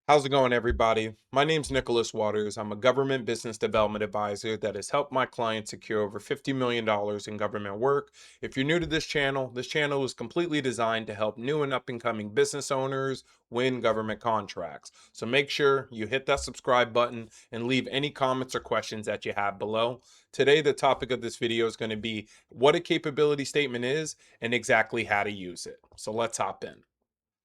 How's it going, everybody? My name's Nicholas Waters. I'm a government business development advisor that has helped my clients secure over $50 million in government work. If you're new to this channel is completely designed to help new and up and coming business owners win government contracts. So make sure you hit that subscribe button and leave any comments or questions that you have below. Today, the topic of this video is going to be what a capability statement is and exactly how to use it. So let's hop in.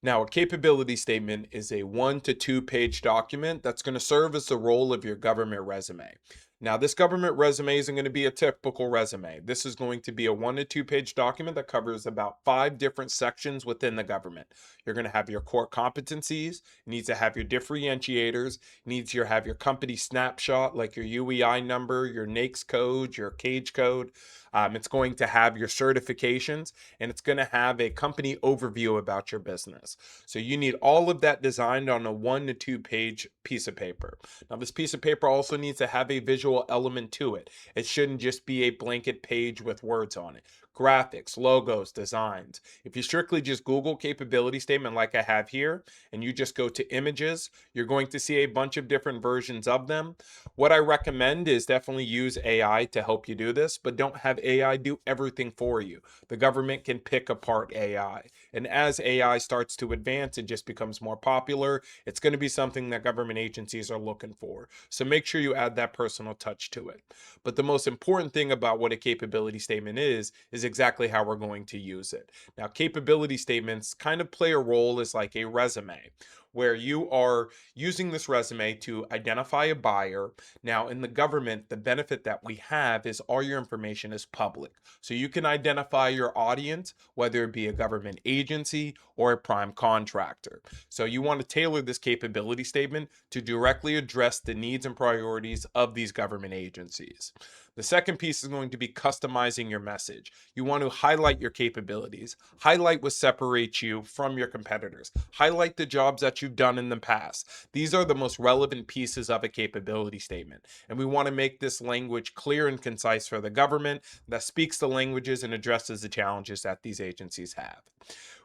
Now, a capability statement is a 1 to 2 page document that's going to serve as the role of your government resume. Now, this government resume isn't going to be a typical resume. This is going to be a 1 to 2 page document that covers about 5 different sections within the government. You're going to have your core competencies, you need to have your differentiators, you need to have your company snapshot, like your UEI number, your NAICS code, your CAGE code. It's going to have your certifications, and it's going to have a company overview about your business. So you need all of that designed on a 1 to 2 page piece of paper. Now, this piece of paper also needs to have a visual element to it. It shouldn't just be a blanket page with words on it. Graphics, logos, designs. If you strictly just Google capability statement like I have here, and you just go to images, you're going to see a bunch of different versions of them. What I recommend is definitely use AI to help you do this, but don't have AI do everything for you. The government can pick apart AI. And as AI starts to advance and just becomes more popular, it's going to be something that government agencies are looking for. So make sure you add that personal touch to it. But the most important thing about what a capability statement is exactly how we're going to use it. Now, capability statements kind of play a role as like a resume, where you are using this resume to identify a buyer. Now, in the government, the benefit that we have is all your information is public. So you can identify your audience, whether it be a government agency or a prime contractor. So you want to tailor this capability statement to directly address the needs and priorities of these government agencies. The second piece is going to be customizing your message. You want to highlight your capabilities, highlight what separates you from your competitors, highlight the jobs that you've done in the past. These are the most relevant pieces of a capability statement. And we want to make this language clear and concise for the government that speaks the languages and addresses the challenges that these agencies have.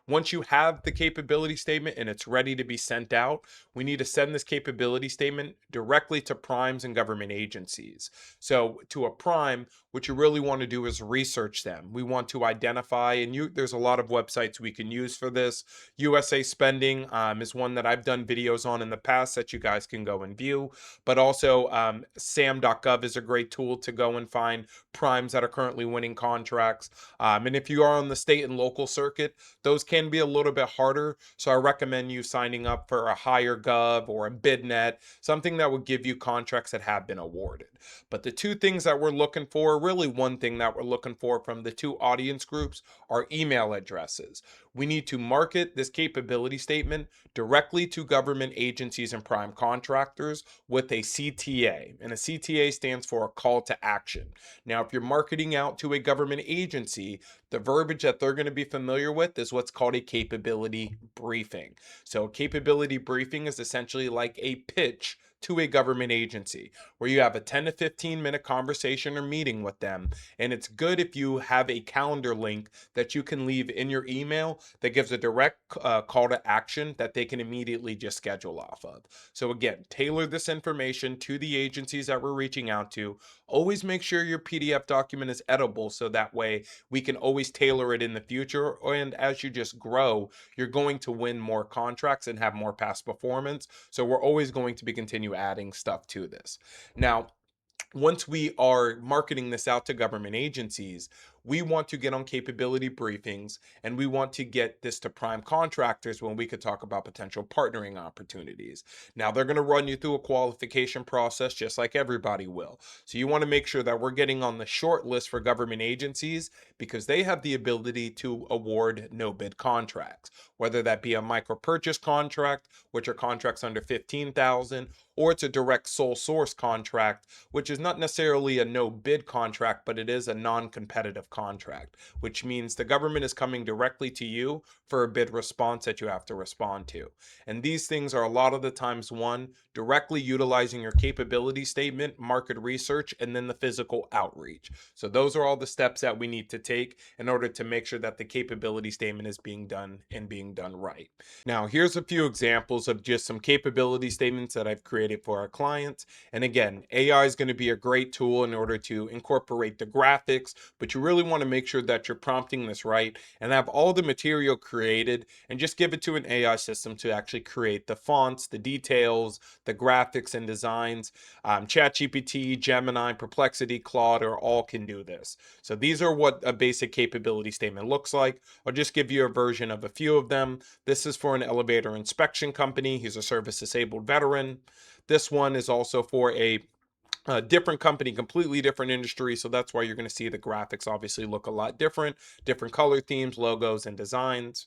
Once you have the capability statement and it's ready to be sent out, we need to send this capability statement directly to primes and government agencies. So to a prime, what you really want to do is research them. We want to identify, and there's a lot of websites we can use for this. USA Spending is one that I've done videos on in the past that you guys can go and view. But also SAM.gov is a great tool to go and find primes that are currently winning contracts. And if you are on the state and local circuit, those can be a little bit harder. So I recommend you signing up for a HireGov or a BidNet, something that would give you contracts that have been awarded. But the two things that we're looking for, really one thing that we're looking for from the two audience groups, are email addresses. We need to market this capability statement directly to government agencies and prime contractors with a CTA. And a CTA stands for a call to action. Now, if you're marketing out to a government agency, the verbiage that they're going to be familiar with is what's called a capability briefing. So, a capability briefing is essentially like a pitch to a government agency where you have a 10 to 15-minute conversation or meeting with them. And it's good if you have a calendar link that you can leave in your email that gives a direct call to action that they can immediately just schedule off of. So, again, tailor this information to the agencies that we're reaching out to. Always make sure your PDF document is editable so that way we can always tailor it in the future. And as you just grow, you're going to win more contracts and have more past performance. So we're always going to be continue adding stuff to this. Now, once we are marketing this out to government agencies, we want to get on capability briefings and we want to get this to prime contractors when we could talk about potential partnering opportunities. Now, they're going to run you through a qualification process just like everybody will. So you want to make sure that we're getting on the short list for government agencies because they have the ability to award no bid contracts, whether that be a micro purchase contract, which are contracts under 15,000, or it's a direct sole source contract, which is not necessarily a no bid contract, but it is a non-competitive of contract, which means the government is coming directly to you for a bid response that you have to respond to. And these things are a lot of the times one, directly utilizing your capability statement, market research, and then the physical outreach. So those are all the steps that we need to take in order to make sure that the capability statement is being done and being done right. Now, here's a few examples of just some capability statements that I've created for our clients. And again, AI is going to be a great tool in order to incorporate the graphics, but you really want to make sure that you're prompting this right and have all the material created and just give it to an AI system to actually create the fonts, the details, the graphics and designs. ChatGPT, Gemini, Perplexity, Claude are all can do this. So these are what a basic capability statement looks like. I'll just give you a version of a few of them. This is for an elevator inspection company. He's a service disabled veteran. This one is also for a different company, completely different industry. So that's why you're going to see the graphics obviously look a lot different color themes, logos, and designs.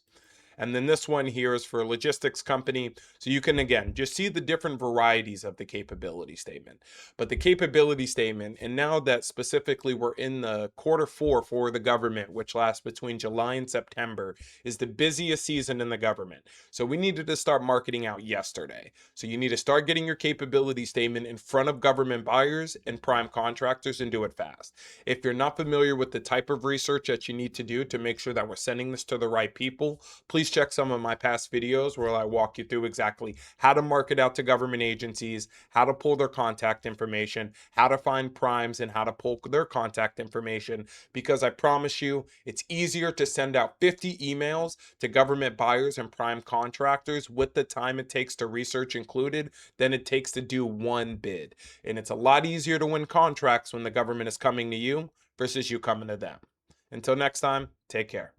And then this one here is for a logistics company. So you can, again, just see the different varieties of the capability statement. But the capability statement, and now that specifically we're in the quarter 4 for the government, which lasts between July and September, is the busiest season in the government. So we needed to start marketing out yesterday. So you need to start getting your capability statement in front of government buyers and prime contractors and do it fast. If you're not familiar with the type of research that you need to do to make sure that we're sending this to the right people, please check some of my past videos where I walk you through exactly how to market out to government agencies, how to pull their contact information, how to find primes, and how to pull their contact information. Because I promise you, it's easier to send out 50 emails to government buyers and prime contractors with the time it takes to research included than it takes to do one bid. And it's a lot easier to win contracts when the government is coming to you versus you coming to them. Until next time, take care.